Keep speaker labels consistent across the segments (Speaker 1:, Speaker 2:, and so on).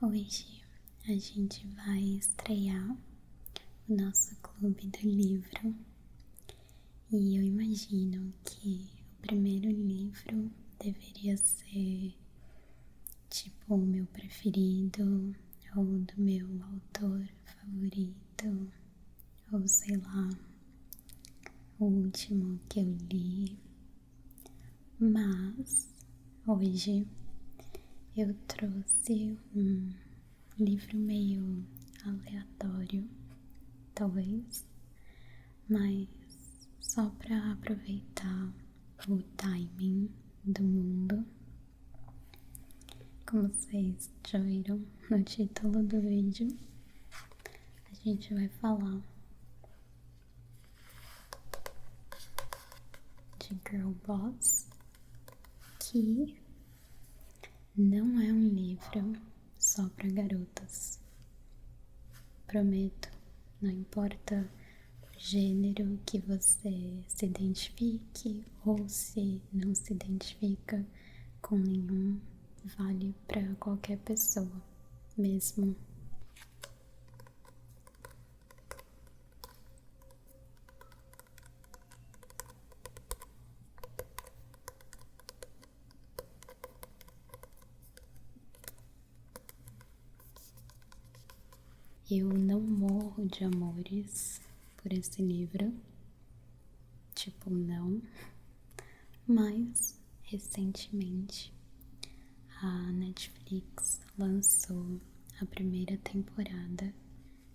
Speaker 1: Hoje a gente vai estrear o nosso clube do livro e eu imagino que o primeiro livro deveria ser tipo o meu preferido ou do meu autor favorito ou sei lá, o último que eu li, mas hoje eu trouxe um livro meio aleatório, talvez, mas só para aproveitar o timing do mundo. Como vocês já viram no título do vídeo, a gente vai falar de Girl Boss, que não é um livro só para garotas. Prometo, não importa o gênero que você se identifique ou se não se identifica com nenhum, vale para qualquer pessoa mesmo. Eu não morro de amores por esse livro, tipo, não, mas recentemente a Netflix lançou a primeira temporada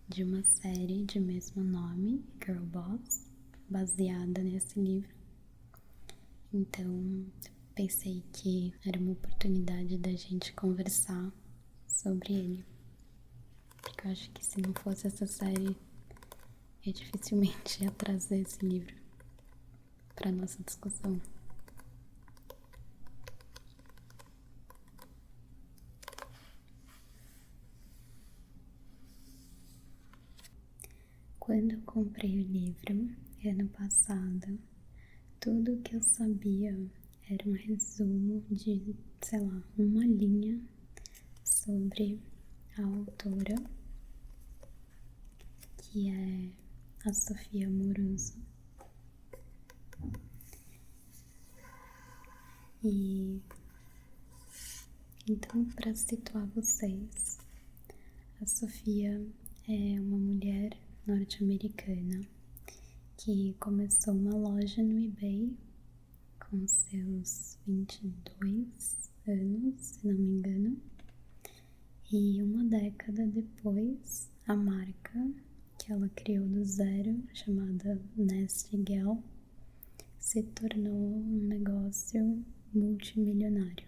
Speaker 1: de uma série de mesmo nome, Girl Boss, baseada nesse livro. Então pensei que era uma oportunidade da gente conversar sobre ele. Porque eu acho que se não fosse essa série, eu dificilmente ia trazer esse livro para nossa discussão. Quando eu comprei o livro, ano passado, tudo que eu sabia era um resumo de, sei lá, uma linha sobre a autora, que é a Sofia Amoroso. E então, para situar vocês, a Sofia é uma mulher norte-americana que começou uma loja no eBay com seus 22 anos, se não me engano, e uma década depois, a marca que ela criou do zero, chamada Nasty Gal, se tornou um negócio multimilionário.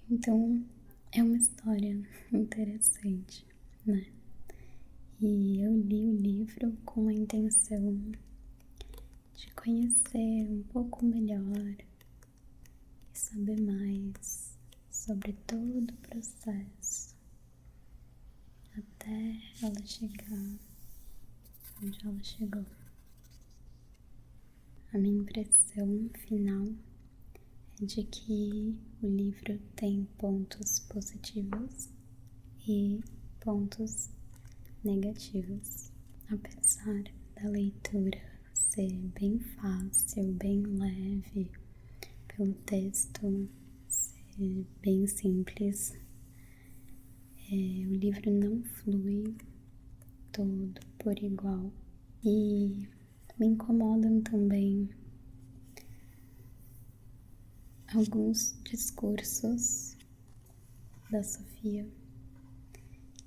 Speaker 1: Então, é uma história interessante, né? E eu li o livro com a intenção de conhecer um pouco melhor e saber mais sobre todo o processo até ela chegar onde ela chegou. A minha impressão final é de que o livro tem pontos positivos e pontos negativos. Apesar da leitura ser bem fácil, bem leve, pelo texto ser bem simples, o livro não flui todo por igual e me incomodam também alguns discursos da Sofia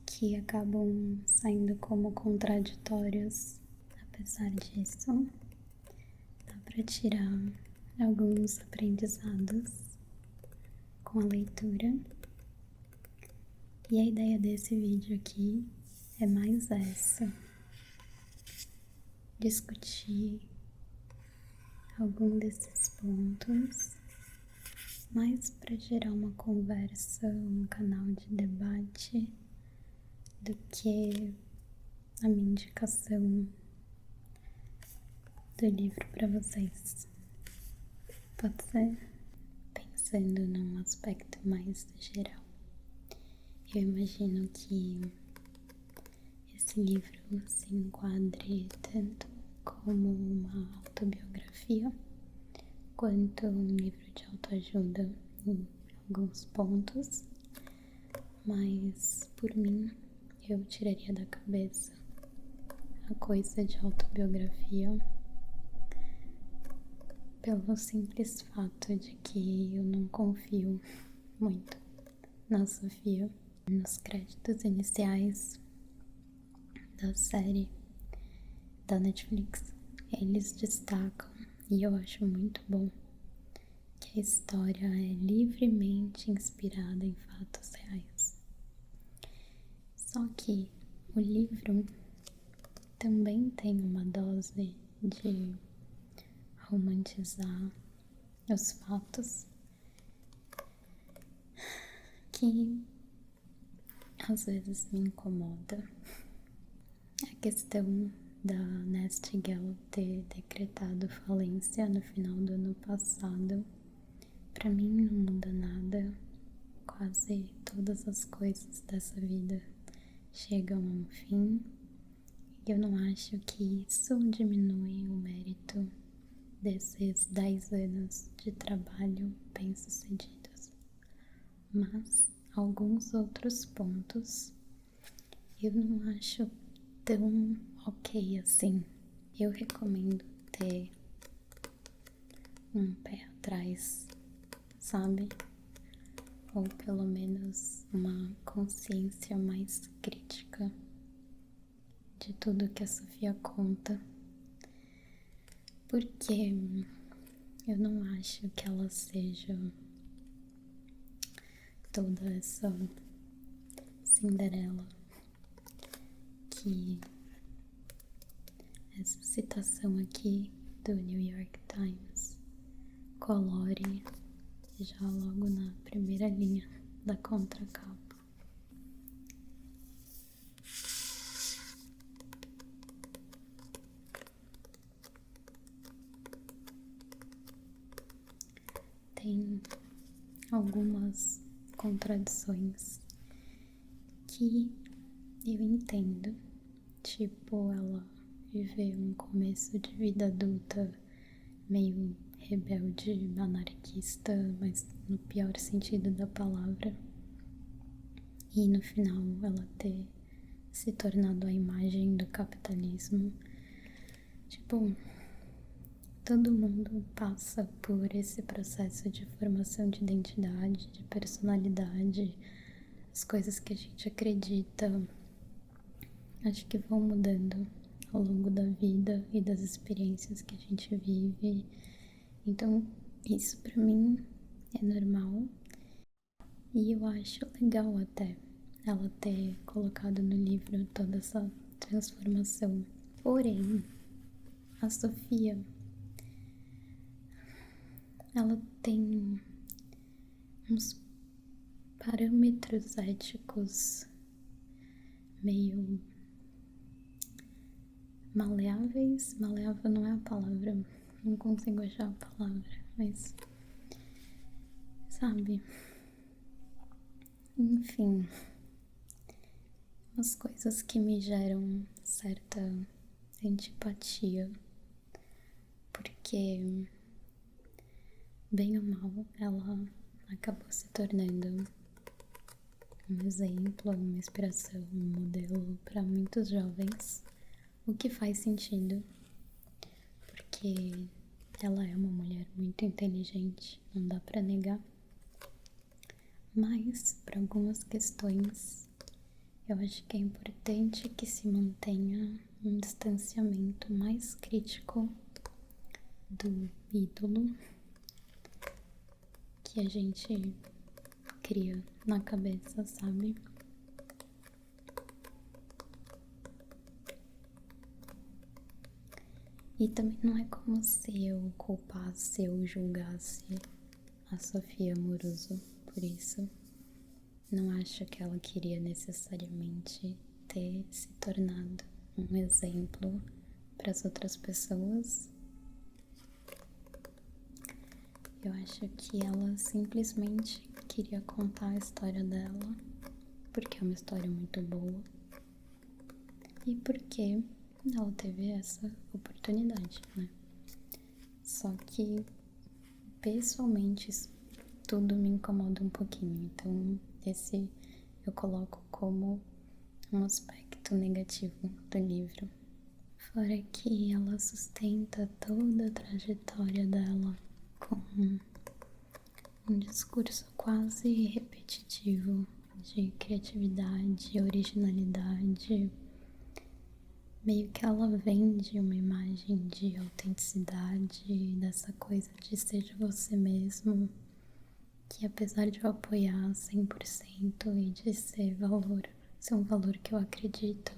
Speaker 1: que acabam saindo como contraditórios. Apesar disso, dá para tirar alguns aprendizados com a leitura. E a ideia desse vídeo aqui é mais essa: discutir algum desses pontos, mais para gerar uma conversa, um canal de debate, do que a minha indicação do livro para vocês. Pode ser? Pensando num aspecto mais geral. Eu imagino que esse livro se enquadre tanto como uma autobiografia quanto um livro de autoajuda em alguns pontos, mas por mim eu tiraria da cabeça a coisa de autobiografia pelo simples fato de que eu não confio muito na Sofia. Nos créditos iniciais da série da Netflix, eles destacam, e eu acho muito bom, que a história é livremente inspirada em fatos reais. Só que o livro também tem uma dose de romantizar os fatos que às vezes me incomoda. A questão da Nestigel ter decretado falência no final do ano passado, pra mim não muda nada. Quase todas as coisas dessa vida chegam a um fim, e eu não acho que isso diminui o mérito desses 10 anos de trabalho bem-sucedidos. Mas alguns outros pontos eu não acho tão ok assim. Eu recomendo ter um pé atrás, sabe? Ou pelo menos uma consciência mais crítica de tudo que a Sofia conta, porque eu não acho que ela seja toda essa Cinderela que essa citação aqui do New York Times colore já logo na primeira linha da contracapa. Tem algumas contradições que eu entendo, tipo ela viver um começo de vida adulta meio rebelde, anarquista, mas no pior sentido da palavra, e no final ela ter se tornado a imagem do capitalismo. Tipo, todo mundo passa por esse processo de formação de identidade, de personalidade, as coisas que a gente acredita, acho que vão mudando ao longo da vida e das experiências que a gente vive. Então, isso pra mim é normal, e eu acho legal até ela ter colocado no livro toda essa transformação. Porém, a Sofia, ela tem uns parâmetros éticos meio maleáveis. Maleável não é a palavra, não consigo achar a palavra, mas sabe? Enfim, umas coisas que me geram certa antipatia, porque bem ou mal ela acabou se tornando um exemplo, uma inspiração, um modelo para muitos jovens, o que faz sentido, porque ela é uma mulher muito inteligente, não dá para negar, mas para algumas questões eu acho que é importante que se mantenha um distanciamento mais crítico do ídolo que a gente cria na cabeça, sabe? E também não é como se eu culpasse ou julgasse a Sofia Amoruso por isso. Não acho que ela queria necessariamente ter se tornado um exemplo para as outras pessoas. Eu acho que ela simplesmente queria contar a história dela, porque é uma história muito boa e porque ela teve essa oportunidade, né? Só que pessoalmente isso tudo me incomoda um pouquinho, então esse eu coloco como um aspecto negativo do livro. Fora que ela sustenta toda a trajetória dela com um discurso quase repetitivo de criatividade, originalidade. Meio que ela vende uma imagem de autenticidade, dessa coisa de seja você mesmo, que apesar de eu apoiar 100% e de ser um valor que eu acredito,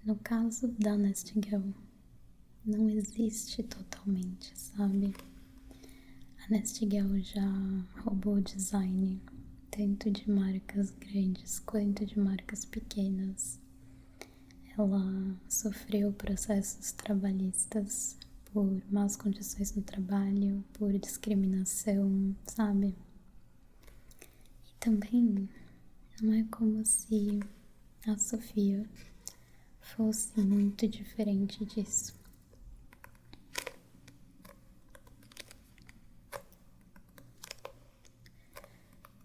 Speaker 1: no caso da Nest Girl, não existe totalmente, sabe? A Nest Girl já roubou o design tanto de marcas grandes quanto de marcas pequenas. Ela sofreu processos trabalhistas por más condições no trabalho, por discriminação, sabe? E também não é como se a Sofia fosse muito diferente disso.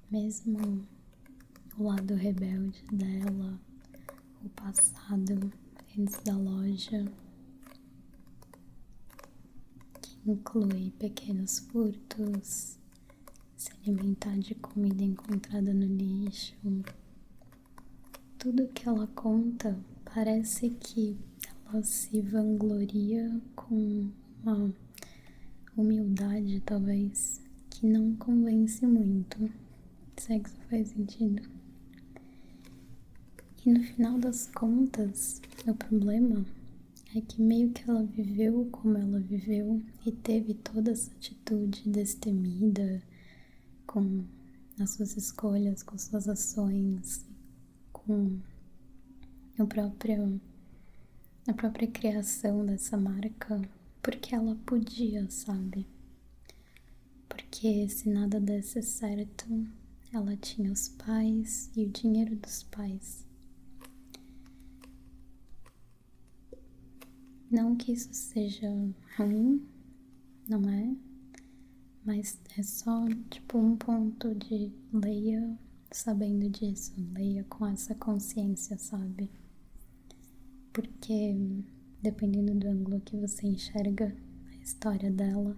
Speaker 1: Mesmo o lado rebelde dela, o passado antes da loja, que inclui pequenos furtos, se alimentar de comida encontrada no lixo. Tudo que ela conta parece que ela se vangloria com uma humildade, talvez, que não convence muito, se é que isso faz sentido. E no final das contas, o problema é que meio que ela viveu como ela viveu e teve toda essa atitude destemida com as suas escolhas, com suas ações, com a própria criação dessa marca, porque ela podia, sabe? Porque se nada desse certo, ela tinha os pais e o dinheiro dos pais. Não que isso seja ruim, não é? Mas é só tipo um ponto de leia sabendo disso, leia com essa consciência, sabe? Porque dependendo do ângulo que você enxerga a história dela,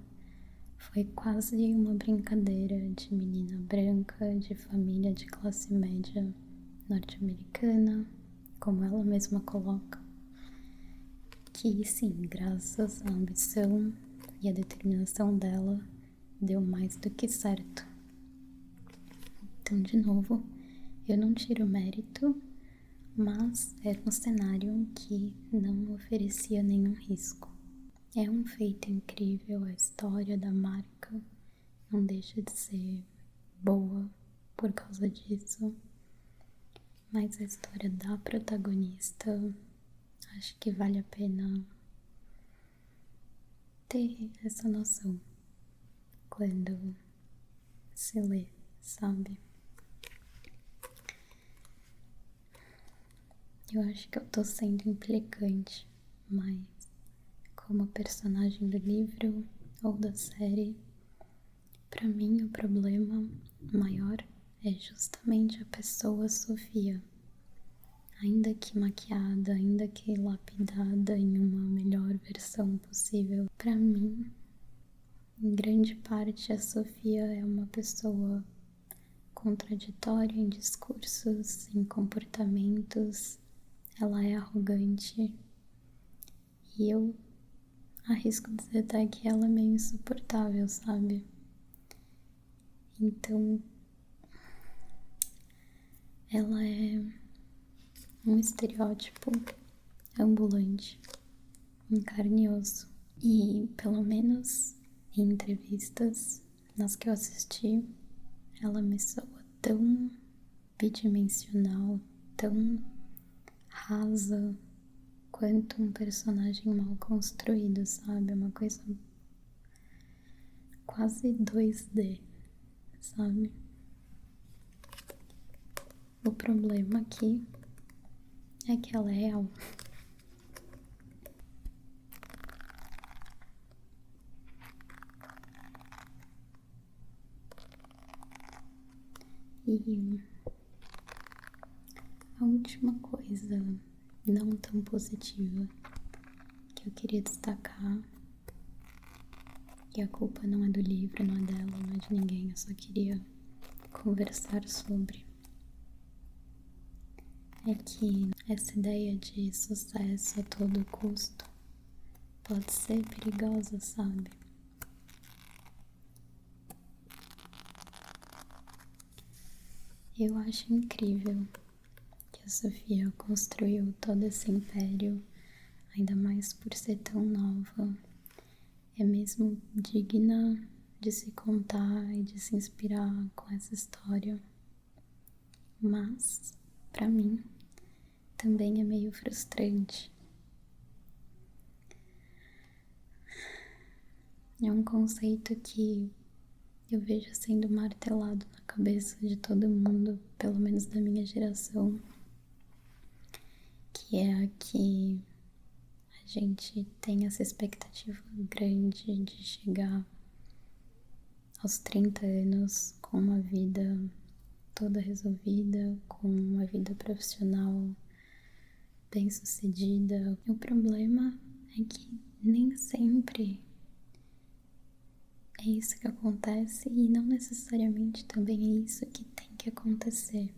Speaker 1: foi quase uma brincadeira de menina branca, de família de classe média norte-americana, como ela mesma coloca. Que sim, graças à ambição e à determinação dela, deu mais do que certo. Então, de novo, eu não tiro mérito, mas era um cenário que não oferecia nenhum risco. É um feito incrível, a história da marca não deixa de ser boa por causa disso, mas a história da protagonista acho que vale a pena ter essa noção quando se lê, sabe? Eu acho que eu tô sendo implicante, mas como personagem do livro ou da série, pra mim o problema maior é justamente a pessoa Sofia. Ainda que maquiada, ainda que lapidada em uma melhor versão possível, pra mim, em grande parte, a Sofia é uma pessoa contraditória em discursos, em comportamentos. Ela é arrogante e eu arrisco dizer até que ela é meio insuportável, sabe? Então, ela é um estereótipo ambulante, em carne e osso. E, pelo menos em entrevistas nas que eu assisti, ela me soa tão bidimensional, tão rasa, quanto um personagem mal construído, sabe? É uma coisa quase 2D, sabe? O problema aqui é que ela é real. E a última coisa não tão positiva que eu queria destacar, e a culpa não é do livro, não é dela, não é de ninguém, eu só queria conversar sobre, é que essa ideia de sucesso a todo custo pode ser perigosa, sabe? Eu acho incrível que a Sofia construiu todo esse império, ainda mais por ser tão nova. É mesmo digna de se contar e de se inspirar com essa história. Mas, pra mim, também é meio frustrante. É um conceito que eu vejo sendo martelado na cabeça de todo mundo, pelo menos da minha geração, que é a que a gente tem essa expectativa grande de chegar aos 30 anos com uma vida toda resolvida, com uma vida profissional bem-sucedida. O problema é que nem sempre é isso que acontece e não necessariamente também é isso que tem que acontecer.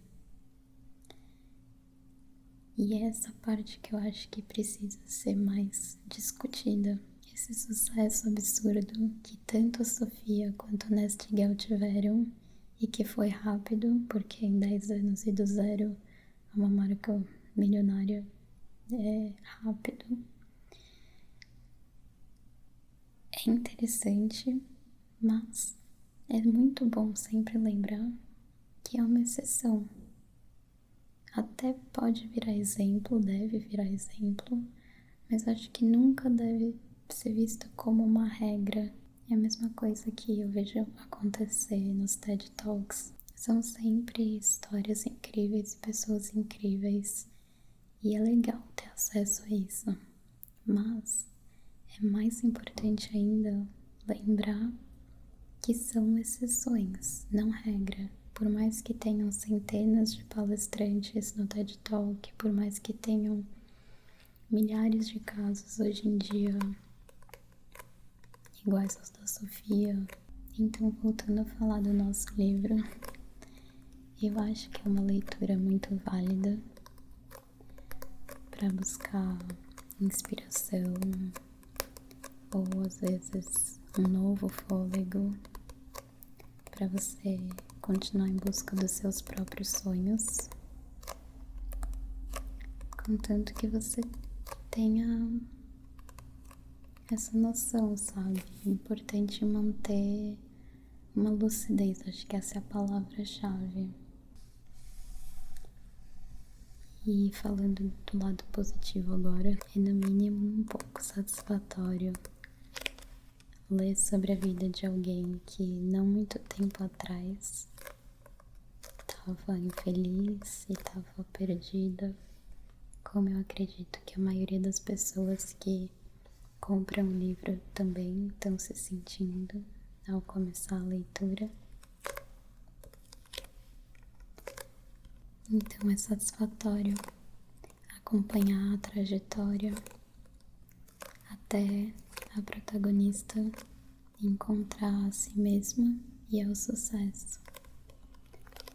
Speaker 1: E é essa parte que eu acho que precisa ser mais discutida. Esse sucesso absurdo que tanto a Sofia quanto o Nestigel tiveram e que foi rápido, porque em 10 anos e do zero a uma marca milionária é rápido. É interessante, mas é muito bom sempre lembrar que é uma exceção. Até pode virar exemplo, deve virar exemplo, mas acho que nunca deve ser vista como uma regra. É a mesma coisa que eu vejo acontecer nos TED Talks. São sempre histórias incríveis e pessoas incríveis, e é legal ter acesso a isso, mas é mais importante ainda lembrar que são exceções, não regra. Por mais que tenham centenas de palestrantes no TED Talk, por mais que tenham milhares de casos hoje em dia iguais aos da Sofia. Então, voltando a falar do nosso livro, eu acho que é uma leitura muito válida para buscar inspiração ou às vezes um novo fôlego para você continuar em busca dos seus próprios sonhos, contanto que você tenha essa noção, sabe? É importante manter uma lucidez, acho que essa é a palavra-chave. E falando do lado positivo agora, é no mínimo um pouco satisfatório ler sobre a vida de alguém que não muito tempo atrás estava infeliz e estava perdida, como eu acredito que a maioria das pessoas que compram o livro também estão se sentindo ao começar a leitura. Então é satisfatório acompanhar a trajetória até a protagonista encontrar a si mesma e ao sucesso.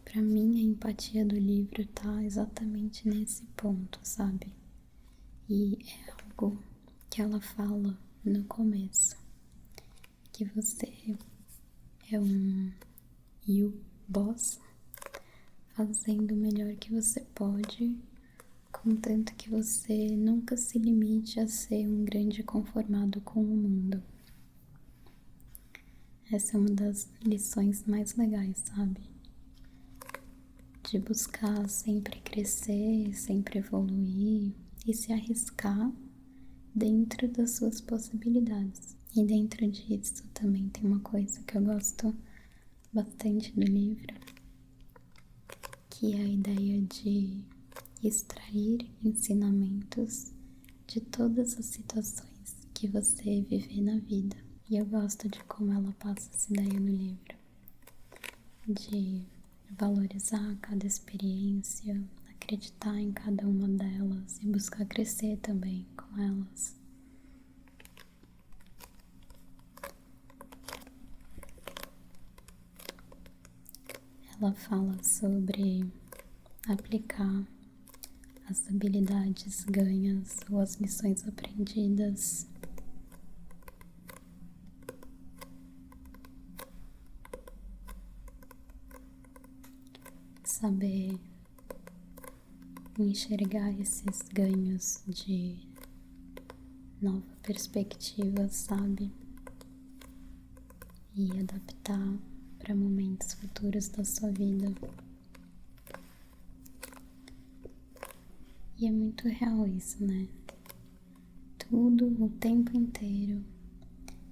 Speaker 1: Para mim, a empatia do livro tá exatamente nesse ponto, sabe? E é algo que ela fala no começo, que você é um you boss, fazendo o melhor que você pode, contanto que você nunca se limite a ser um grande conformado com o mundo. Essa é uma das lições mais legais, sabe? De buscar sempre crescer, sempre evoluir e se arriscar dentro das suas possibilidades. E dentro disso também tem uma coisa que eu gosto bastante do livro, que é a ideia de extrair ensinamentos de todas as situações que você vive na vida. E eu gosto de como ela passa essa ideia no livro, de valorizar cada experiência, acreditar em cada uma delas e buscar crescer também com elas. Ela fala sobre aplicar as habilidades ganhas ou as lições aprendidas saber enxergar esses ganhos de nova perspectiva, sabe? E adaptar para momentos futuros da sua vida. E é muito real isso, né? Tudo o tempo inteiro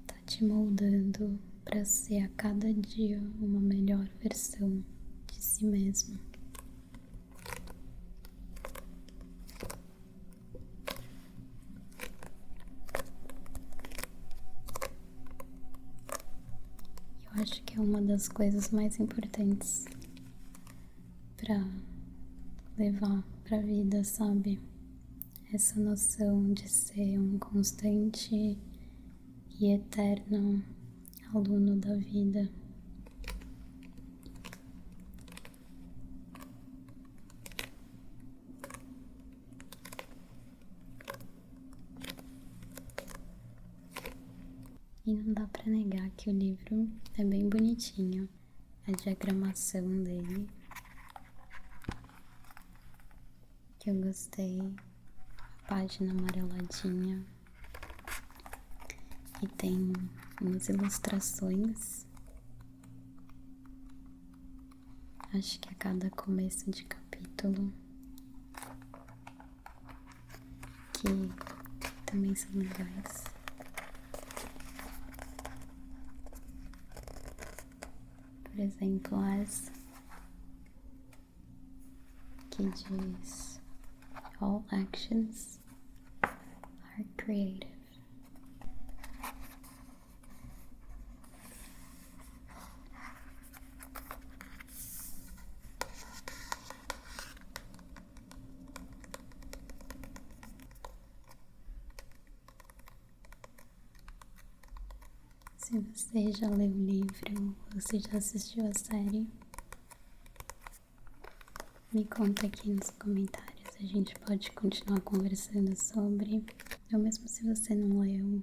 Speaker 1: tá te moldando para ser a cada dia uma melhor versão de si mesmo. Eu acho que é uma das coisas mais importantes para levar pra vida, sabe? Essa noção de ser um constante e eterno aluno da vida. E não dá pra negar que o livro é bem bonitinho. A diagramação dele, que eu gostei. A página amareladinha. E tem umas ilustrações. Acho que a cada começo de capítulo, que também são legais. Por exemplo, essa que diz: All actions are creative. Se você já leu o livro ou se já assistiu a série, me conta aqui nos comentários. A gente pode continuar conversando sobre. Ou mesmo se você não leu,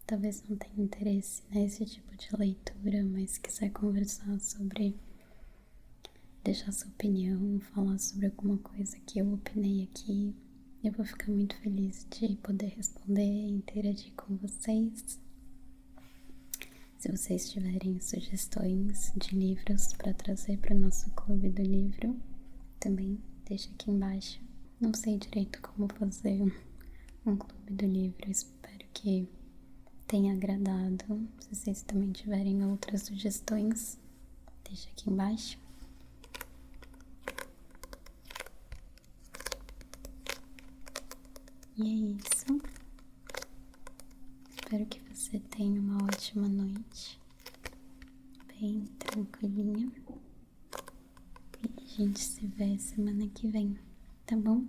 Speaker 1: talvez não tenha interesse nesse tipo de leitura, mas quiser conversar sobre, deixar sua opinião, falar sobre alguma coisa que eu opinei aqui, eu vou ficar muito feliz de poder responder e interagir com vocês. Se vocês tiverem sugestões de livros para trazer para o nosso clube do livro, também deixa aqui embaixo. Não sei direito como fazer um clube do livro, espero que tenha agradado. Se vocês também tiverem outras sugestões, deixa aqui embaixo. E é isso. Espero que você tenha uma ótima noite, bem tranquilinha. E a gente se vê semana que vem, tá bom?